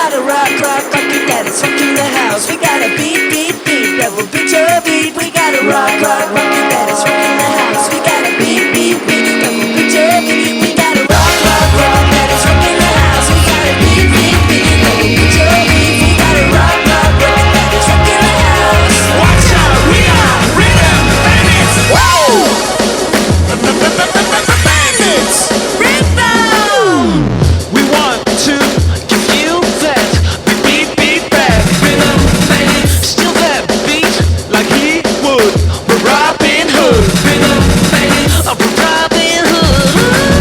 got a rock, rock, rockin' that is rockin' the house. We got a beat, beat, beat that will beat your beat. We got a rock, rock, rockin' that is rockin' the house. We got a beat, beat, beat that will beat your beat. We got a rock, rock, rock that is rockin' the house. We got a beat, beat, beat that will beat your beat. We got a rock, rock, rock that is rockin' the house. Watch out, we are rhythm bandits. Woo! Bandits. Rhythm. We want to give you that beat, beat, back. Rhythm bandits. Steal that beat like he would. We're Robin Hood. Rhythm bandits. We're Robin Hood.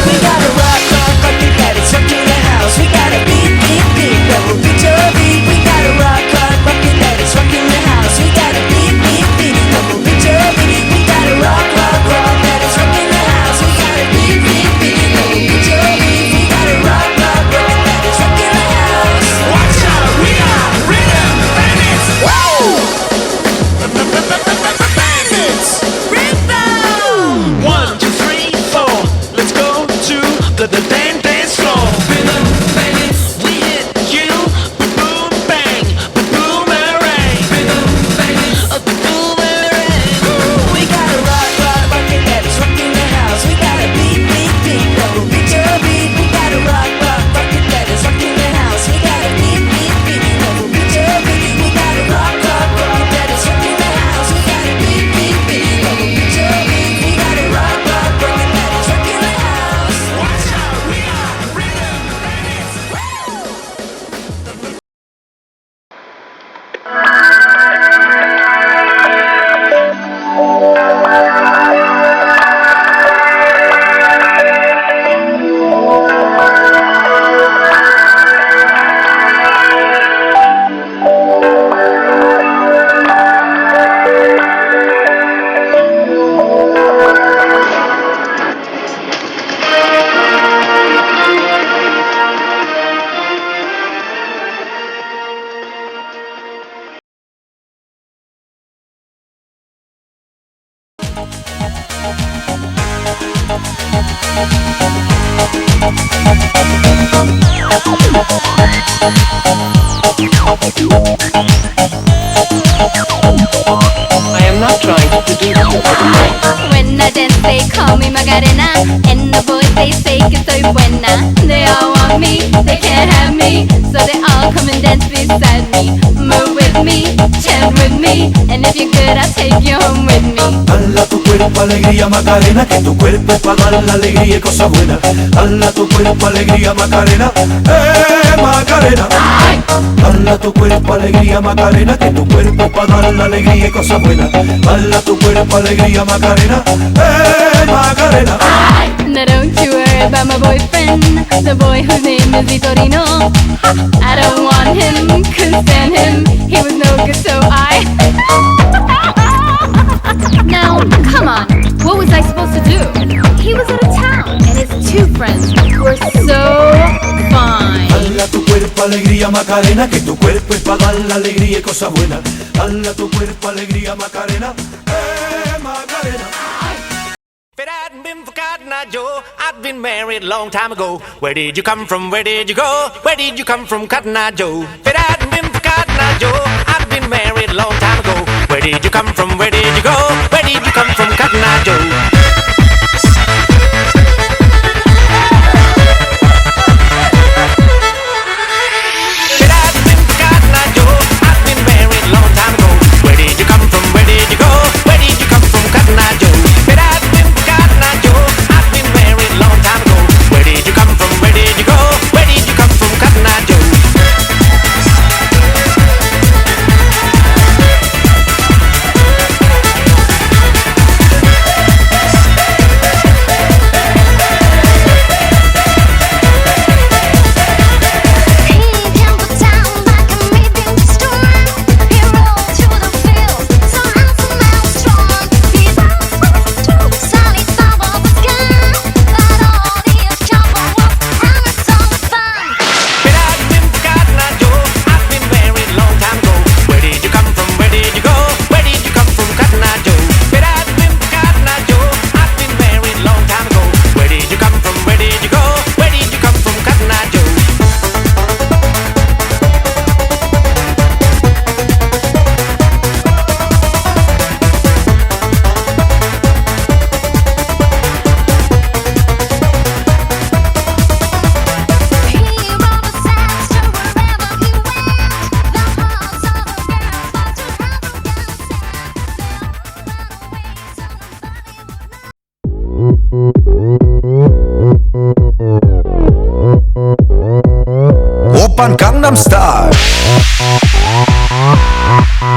We got a rock, rock, rockin' that is rockin' the house. We got a beat, beat, beat that will beat your beat. We got a rock, rock, rockin' that is rockin' the house. We got a beat, beat, beat that will beat your beat. We got a rock, rock, rock that is rockin' the house. We got a beat, beat, beat that will beat your beat. We got a rock, rock, rock that is rockin' the house. Watch out, we are rhythm bandits. Woo! Bandits. Rhythm. 1, 2, 3, 4. Let's go to the dance floor. Rhythm bandits. We hit you with boom bang, with boomerang. Rhythm bandits. The boomerang. We got a rock, rock, rockin' that is rockin' the house. We got a beat, beat, beat that will beat your beat. We got a rock, rock, rockin' that is rockin' the house. We got a beat, beat, beat that will beat your beat. We got a rock, rock, rockin' that is rockin' the house. We got a beat, beat, beat that will beat your beat. We got a rock, rock, rockin' that is rockin' the house. Watch out, we are rhythm bandits. I am not trying to do this. When I dance they call me Macarena, and the boys they say que soy buena. They all want me, they can't have me, so they all come and dance beside me. Move with me, chant with me, and if you're good I'll take you home with me. Dala tu cuerpo alegría Macarena, que tu cuerpo es para dar la alegría y cosas buenas. Dala tu cuerpo alegría Macarena, Macarena. Dala tu cuerpo alegría Macarena, que tu cuerpo es para dar la alegría y cosas buenas. Dala tu cuerpo alegría Macarena, Macarena. Now don't you worry about my boyfriend, the boy whose name is Vitorino. I don't want him, couldn't stand him, he was no good so I Now, come on, what was I supposed to do? He was out of town, and his two friends were so fine. Dala tu cuerpo alegría Macarena, que tu cuerpo es para dar la alegría y cosas buenas. Dala tu cuerpo alegría Macarena, Macarena. If it hadn't been for Cotton Eye Joe, I'd been married a long time ago. Where did you come from? Where did you go? Where did you come from, Cotton Eye Joe? If it hadn't been for Cotton Eye Joe, I'd been married a long time ago. Where did you come from? Where did you go? Where did you come from, Cotton Eye Joe? Gangnam Style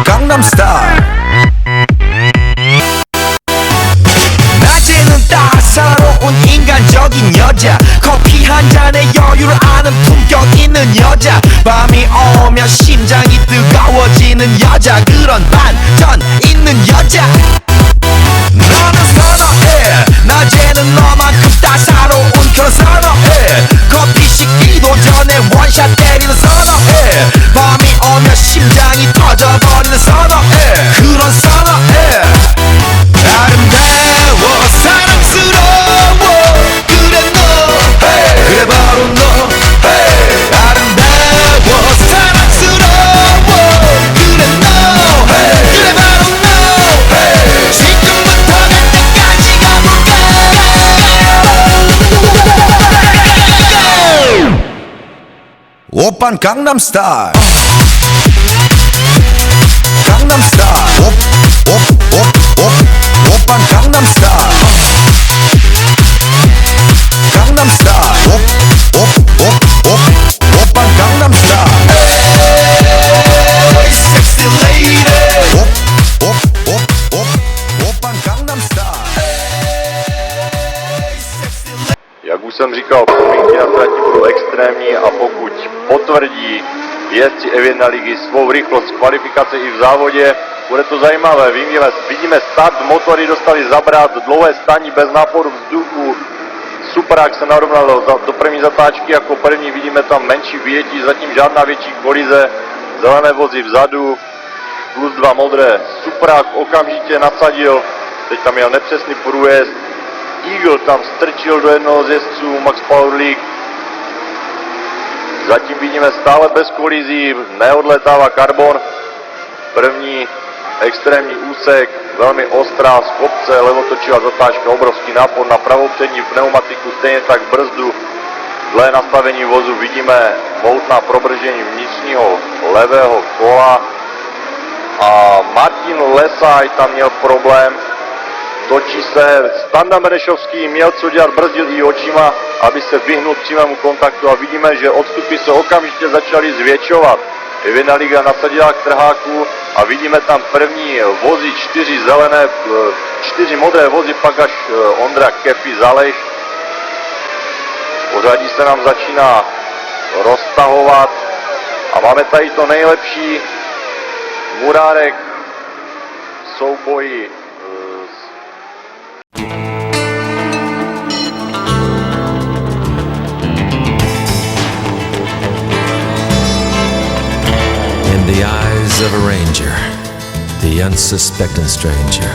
Gangnam Style 낮에는 따사로운 인간적인 여자 커피 한 잔에 여유를 아는 품격 있는 여자 밤이 오면 심장이 뜨거워지는 여자 그런 반전 있는 여자 너는 선어해 낮에는 너만큼 따사로운 그런 선어해 커피 식기도 전에 원샷 때리는 선어해 밤이 오면 심장이 터져버리는 선어해 그런 선어해 아름다워 사랑스러워 그래 너 hey. 그래 바로 너 hey. 아름다워 사랑스러워 그래 너 hey. 그래 바로 너 hey. 지금부터 갈 때까지 가볼까 오빤 강남스타일 강남스타일 오빤 강남스타일 강남스타일 오빤 강남스타일 Hey sexy lady 오빤 강남스타일 Jak už jsem říkal, podmínky na trati budou extrémní a pokud potvrdí jezdci Evian ligy svou rychlost kvalifikace i v závodě, bude to zajímavé. Vidíme start, motory dostali zabrat, dlouhé stání bez náporu vzduchu. Superák se narovnal do první zatáčky jako první, vidíme tam menší vyjetí, zatím žádná větší kolize, zelené vozy vzadu, plus 2 modré. Superák okamžitě nasadil, teď tam měl nepřesný průjezd. Eagle tam strčil do jednoho z jezdců, Max Powerleague. Zatím vidíme stále bez kolizí, neodletává Karbon. První extrémní úsek, velmi ostrá, z kopce, levotočivá zatáčka, obrovský nápor na pravou přední pneumatiku, stejně tak brzdu. Dle nastavení vozu vidíme mohutná probržení vnitřního levého kola. A Martin Lesaj tam měl problém. Točí se, Standa Benešovský měl co dělat, brzdil i očima, aby se vyhnul přímému kontaktu a vidíme, že odstupy se okamžitě začaly zvětšovat. Evian liga nasadila k trháku a vidíme tam první vozy, 4 modré vozy, pak až Ondra Kefi Zaleš. Pořadí se nám začíná roztahovat a máme tady to nejlepší, Murárek v souboji. In the eyes of a ranger, the unsuspecting stranger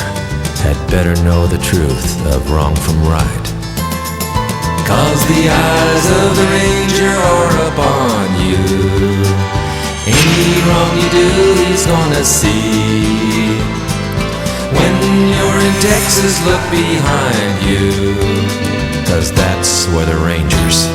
had better know the truth of wrong from right. 'Cause the eyes of the ranger are upon you. Any wrong you do, he's gonna see. When you're in Texas, look behind you, 'cause that's where the rangers